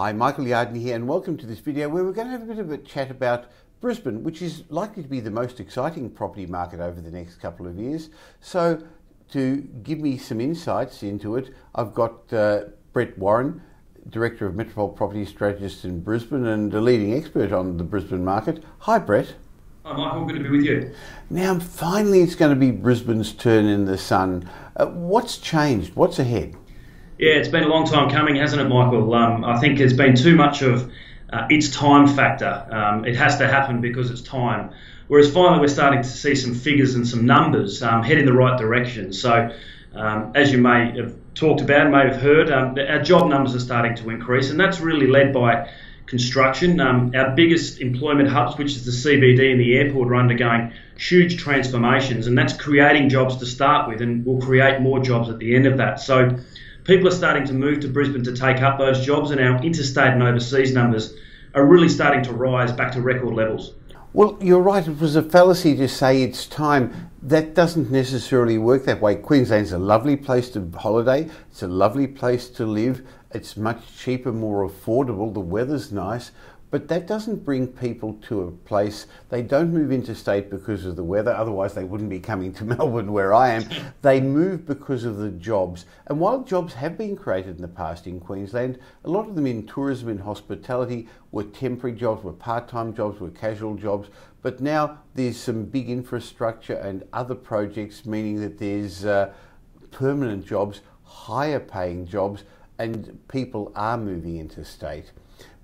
Hi, Michael Yardney here, and welcome to this video where we're going to have a bit of a chat about Brisbane, which is likely to be the most exciting property market over the next couple of years. So to give me some insights into it, I've got Brett Warren, Director of Metropole Property Strategist in Brisbane and a leading expert on the Brisbane market. Hi, Brett. Hi, Michael. Good to be with you. Now, finally, it's going to be Brisbane's turn in the sun. What's changed? What's ahead? Yeah, it's been a long time coming, hasn't it, Michael? I think there's been too much of its time factor. It has to happen because it's time. Whereas finally we're starting to see some figures and some numbers head in the right direction. So as you may have talked about, may have heard, our job numbers are starting to increase, and that's really led by construction. Our biggest employment hubs, which is the CBD and the airport, are undergoing huge transformations, and that's creating jobs to start with, and will create more jobs at the end of that. So people are starting to move to Brisbane to take up those jobs, and our interstate and overseas numbers are really starting to rise back to record levels. Well, you're right. It was a fallacy to say it's time. That doesn't necessarily work that way. Queensland's a lovely place to holiday. It's a lovely place to live. It's much cheaper, more affordable. The weather's nice. But that doesn't bring people to a place. They don't move interstate because of the weather. Otherwise, they wouldn't be coming to Melbourne, where I am. They move because of the jobs. And while jobs have been created in the past in Queensland, a lot of them in tourism and hospitality were temporary jobs, were part-time jobs, were casual jobs. But now there's some big infrastructure and other projects, meaning that there's permanent jobs, higher paying jobs, and people are moving interstate.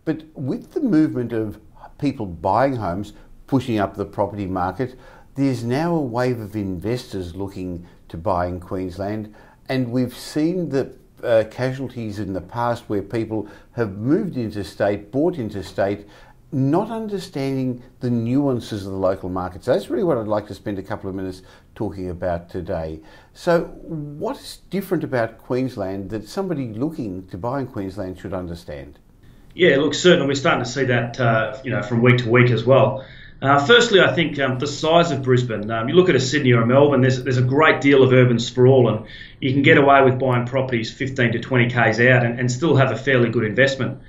But with the movement of people buying homes, pushing up the property market, there's now a wave of investors looking to buy in Queensland. And we've seen the casualties in the past where people have moved interstate, bought interstate, not understanding the nuances of the local market. So that's really what I'd like to spend a couple of minutes talking about today. So what's different about Queensland that somebody looking to buy in Queensland should understand? Yeah, look, certainly we're starting to see that from week to week as well. Firstly, I think the size of Brisbane. You look at a Sydney or a Melbourne, there's a great deal of urban sprawl, and you can get away with buying properties 15 to 20 k's out and still have a fairly good investment.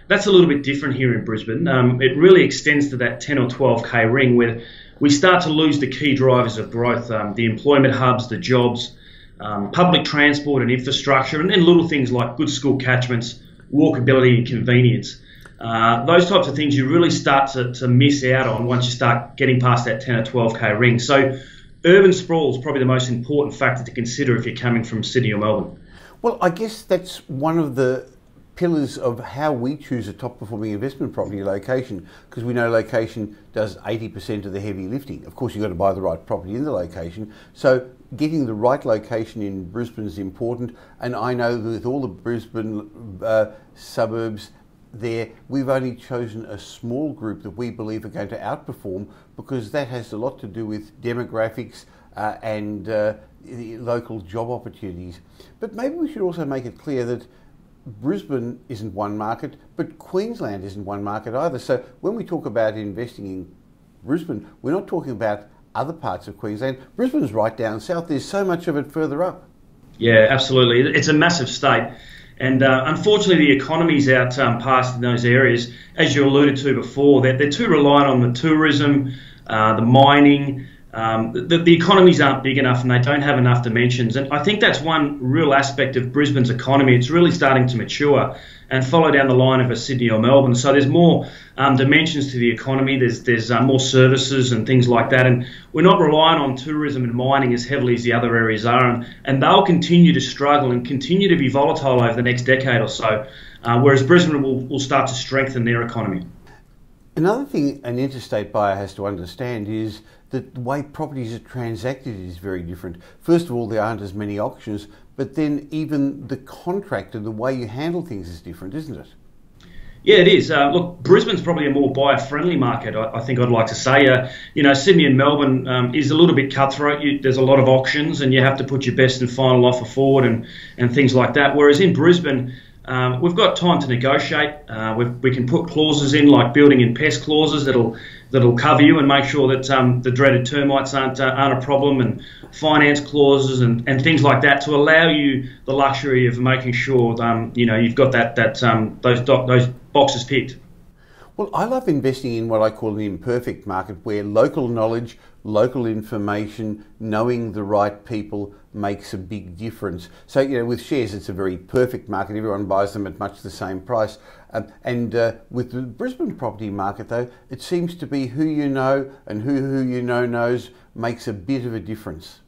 That's a little bit different here in Brisbane. It really extends to that 10 or 12k ring where we start to lose the key drivers of growth, the employment hubs, the jobs, public transport and infrastructure, and then little things like good school catchments, walkability and convenience. Those types of things you really start to miss out on once you start getting past that 10 or 12k ring. So urban sprawl is probably the most important factor to consider if you're coming from Sydney or Melbourne. Well, I guess that's one of the pillars of how we choose a top performing investment property location, because we know location does 80% of the heavy lifting. Of course, you've got to buy the right property in the location. So getting the right location in Brisbane is important. And I know that with all the Brisbane suburbs there, we've only chosen a small group that we believe are going to outperform, because that has a lot to do with demographics and the local job opportunities. But maybe we should also make it clear that Brisbane isn't one market, but Queensland isn't one market either. So when we talk about investing in Brisbane, we're not talking about other parts of Queensland. Brisbane's right down south. There's so much of it further up. Yeah, absolutely. It's a massive state. And unfortunately, the economy's out past in those areas, as you alluded to before. They're too reliant on the tourism, the mining. The economies aren't big enough and they don't have enough dimensions. And I think that's one real aspect of Brisbane's economy. It's really starting to mature and follow down the line of a Sydney or Melbourne. So there's more dimensions to the economy. There's more services and things like that. And we're not relying on tourism and mining as heavily as the other areas are. And they'll continue to struggle and continue to be volatile over the next decade or so, whereas Brisbane will start to strengthen their economy. Another thing an interstate buyer has to understand is that the way properties are transacted is very different. First of all, there aren't as many auctions, but then even the contract and the way you handle things is different, isn't it? Yeah, it is. Look, Brisbane's probably a more buyer-friendly market, I think I'd like to say. Sydney and Melbourne is a little bit cutthroat. There's a lot of auctions and you have to put your best and final offer forward and things like that. Whereas in Brisbane, we've got time to negotiate. We can put clauses in, like building and pest clauses that'll cover you and make sure that the dreaded termites aren't a problem, and finance clauses and things like that to allow you the luxury of making sure you've got those boxes ticked. Well, I love investing in what I call an imperfect market where local knowledge, local information, knowing the right people makes a big difference. So, with shares, it's a very perfect market. Everyone buys them at much the same price. And with the Brisbane property market, though, it seems to be who you know and who you know knows makes a bit of a difference.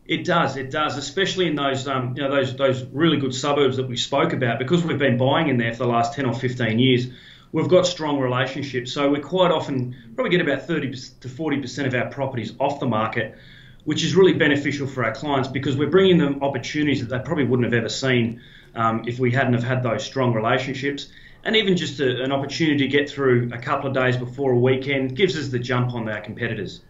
It does, especially in those those really good suburbs that we spoke about, because we've been buying in there for the last 10 or 15 years. We've got strong relationships, so we quite often probably get about 30 to 40% of our properties off the market, which is really beneficial for our clients because we're bringing them opportunities that they probably wouldn't have ever seen if we hadn't have had those strong relationships. And even just an opportunity to get through a couple of days before a weekend gives us the jump on our competitors.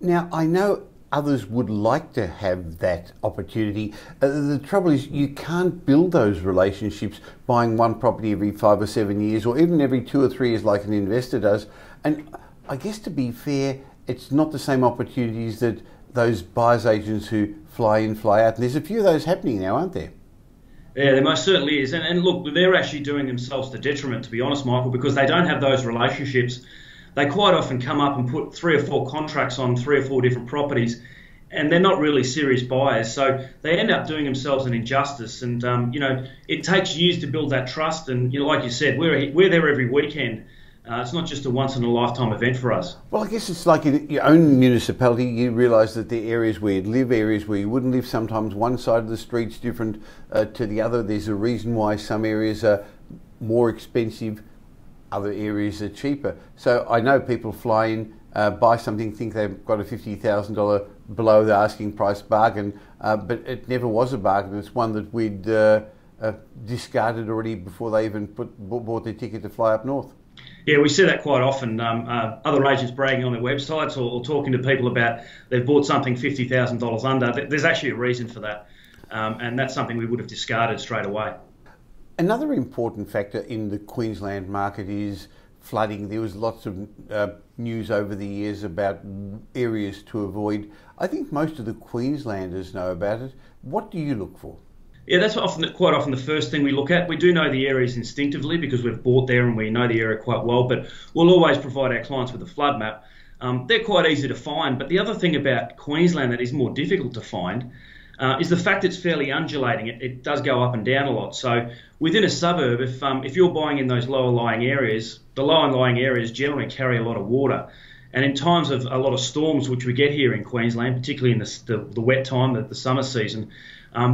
Now, I know others would like to have that opportunity. The trouble is you can't build those relationships buying one property every 5 or 7 years or even every 2 or 3 years like an investor does. And I guess to be fair, it's not the same opportunities that those buyers agents who fly in, fly out. And there's a few of those happening now, aren't there? Yeah, there most certainly is. And look, they're actually doing themselves the detriment, to be honest, Michael, because they don't have those relationships. They quite often come up and put 3 or 4 contracts on 3 or 4 different properties, and they're not really serious buyers. So they end up doing themselves an injustice. And, it takes years to build that trust. And, like you said, we're there every weekend. It's not just a once-in-a-lifetime event for us. Well, I guess it's like in your own municipality, you realise that there are areas where you'd live, areas where you wouldn't live. Sometimes one side of the street's different to the other. There's a reason why some areas are more expensive, other areas are cheaper. So I know people fly in, buy something, think they've got a $50,000 below the asking price bargain, but it never was a bargain. It's one that we'd discarded already before they even bought their ticket to fly up north. Yeah, we see that quite often. Other agents bragging on their websites or talking to people about they've bought something $50,000 under. There's actually a reason for that, and that's something we would have discarded straight away. Another important factor in the Queensland market is flooding. There was lots of news over the years about areas to avoid. I think most of the Queenslanders know about it. What do you look for? Yeah, that's quite often the first thing we look at. We do know the areas instinctively because we've bought there and we know the area quite well, but we'll always provide our clients with a flood map. They're quite easy to find, but the other thing about Queensland that is more difficult to find is the fact it's fairly undulating. It does go up and down a lot. So within a suburb, if you're buying in those lower lying areas, the lower lying areas generally carry a lot of water. And in times of a lot of storms, which we get here in Queensland, particularly in the wet time, the summer season,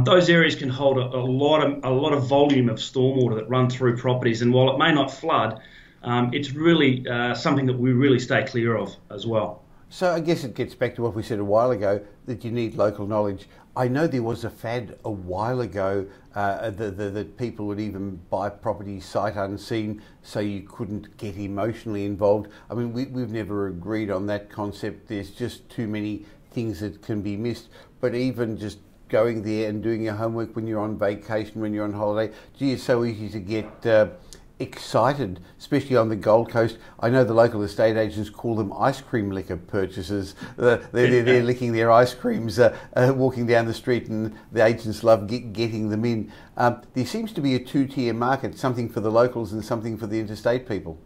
those areas can hold a lot of volume of stormwater that run through properties. And while it may not flood, it's really something that we really stay clear of as well. So I guess it gets back to what we said a while ago, that you need local knowledge. I know there was a fad a while ago that people would even buy property sight unseen so you couldn't get emotionally involved. I mean, we've never agreed on that concept. There's just too many things that can be missed. But even just going there and doing your homework when you're on vacation, when you're on holiday, gee, it's so easy to get excited, especially on the Gold Coast. I know the local estate agents call them ice cream liquor purchasers. They're licking their ice creams, walking down the street, and the agents love getting them in. There seems to be a two-tier market, something for the locals and something for the interstate people.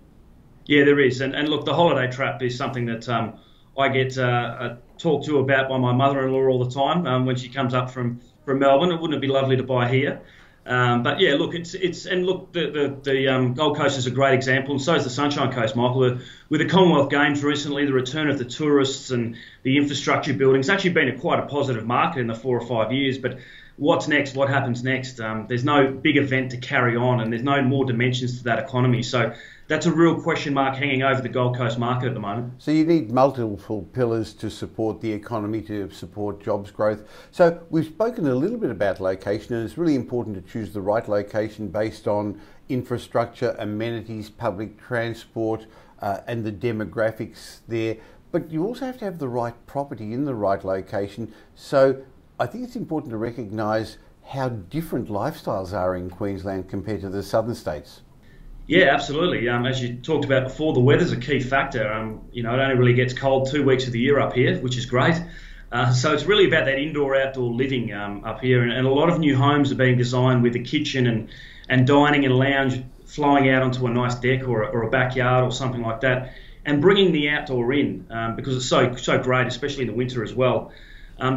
Yeah, there is. And look, the holiday trap is something that I get talked to about by my mother-in-law all the time when she comes up from Melbourne. Wouldn't it be lovely to buy here? But yeah, look, the Gold Coast is a great example, and so is the Sunshine Coast, Michael. With the Commonwealth Games recently, the return of the tourists and the infrastructure building, it's actually been quite a positive market in the 4 or 5 years. But what's next? What happens next? There's no big event to carry on, and there's no more dimensions to that economy. So that's a real question mark hanging over the Gold Coast market at the moment. So you need multiple pillars to support the economy, to support jobs growth. So we've spoken a little bit about location, and it's really important to choose the right location based on infrastructure, amenities, public transport, and the demographics there. But you also have to have the right property in the right location. So I think it's important to recognise how different lifestyles are in Queensland compared to the southern states. Yeah, absolutely. As you talked about before, the weather's a key factor. It only really gets cold 2 weeks of the year up here, which is great. So it's really about that indoor-outdoor living up here. And a lot of new homes are being designed with a kitchen and dining and lounge flowing out onto a nice deck or a backyard or something like that, and bringing the outdoor in because it's so great, especially in the winter as well.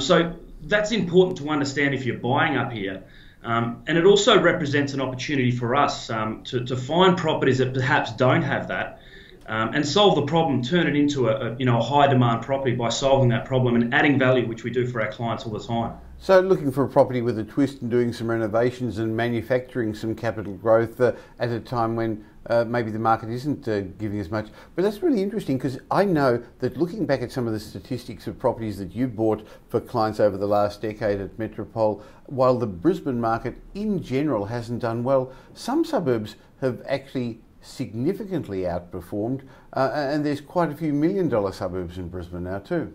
So that's important to understand if you're buying up here. And it also represents an opportunity for us to find properties that perhaps don't have that and solve the problem, turn it into a high demand property by solving that problem and adding value, which we do for our clients all the time. So looking for a property with a twist and doing some renovations and manufacturing some capital growth at a time when maybe the market isn't giving as much. But that's really interesting, because I know that looking back at some of the statistics of properties that you bought for clients over the last decade at Metropole, while the Brisbane market in general hasn't done well, some suburbs have actually significantly outperformed, and there's quite a few million-dollar suburbs in Brisbane now too.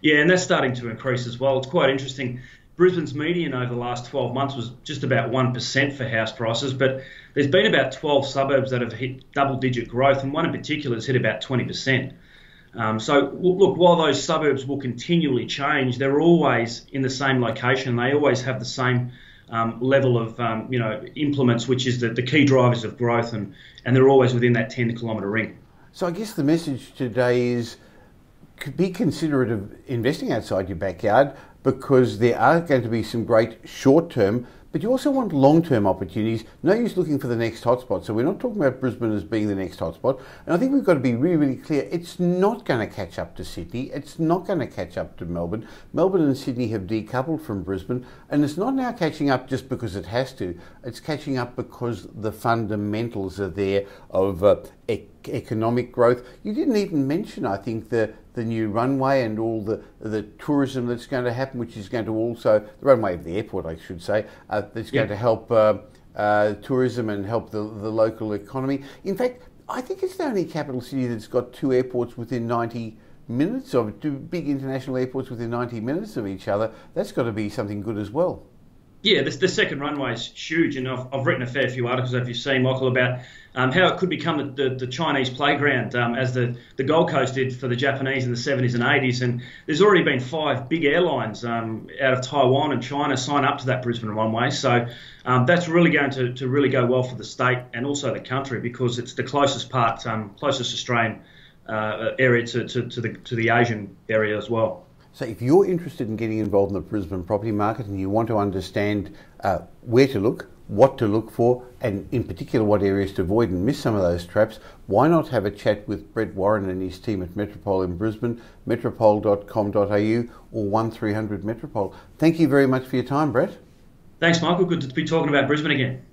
Yeah, and that's starting to increase as well. It's quite interesting. Brisbane's median over the last 12 months was just about 1% for house prices, but there's been about 12 suburbs that have hit double-digit growth, and one in particular has hit about 20%. So, look, while those suburbs will continually change, they're always in the same location. They always have the same level of implements, which is the key drivers of growth, and they're always within that 10-kilometre ring. So I guess the message today is be considerate of investing outside your backyard, because there are going to be some great short-term, but you also want long-term opportunities. No use looking for the next hotspot. So we're not talking about Brisbane as being the next hotspot. And I think we've got to be really, really clear. It's not going to catch up to Sydney. It's not going to catch up to Melbourne. Melbourne and Sydney have decoupled from Brisbane. And it's not now catching up just because it has to. It's catching up because the fundamentals are there of economic growth. You didn't even mention, I think, the new runway and all the tourism that's going to happen, which is going to also, the runway of the airport, I should say, that's going to help tourism and help the local economy. In fact, I think it's the only capital city that's got two airports within 90 minutes of, two big international airports within 90 minutes of each other. That's got to be something good as well. Yeah, the second runway is huge, and I've written a fair few articles, if you've seen, Michael, about how it could become the Chinese playground, as the Gold Coast did for the Japanese in the 70s and 80s. And there's already been 5 big airlines out of Taiwan and China sign up to that Brisbane runway. So that's really going to really go well for the state and also the country, because it's the closest Australian area to the Asian area as well. So if you're interested in getting involved in the Brisbane property market and you want to understand where to look, what to look for, and in particular what areas to avoid and miss some of those traps, why not have a chat with Brett Warren and his team at Metropole in Brisbane, metropole.com.au or 1300 Metropole. Thank you very much for your time, Brett. Thanks, Michael. Good to be talking about Brisbane again.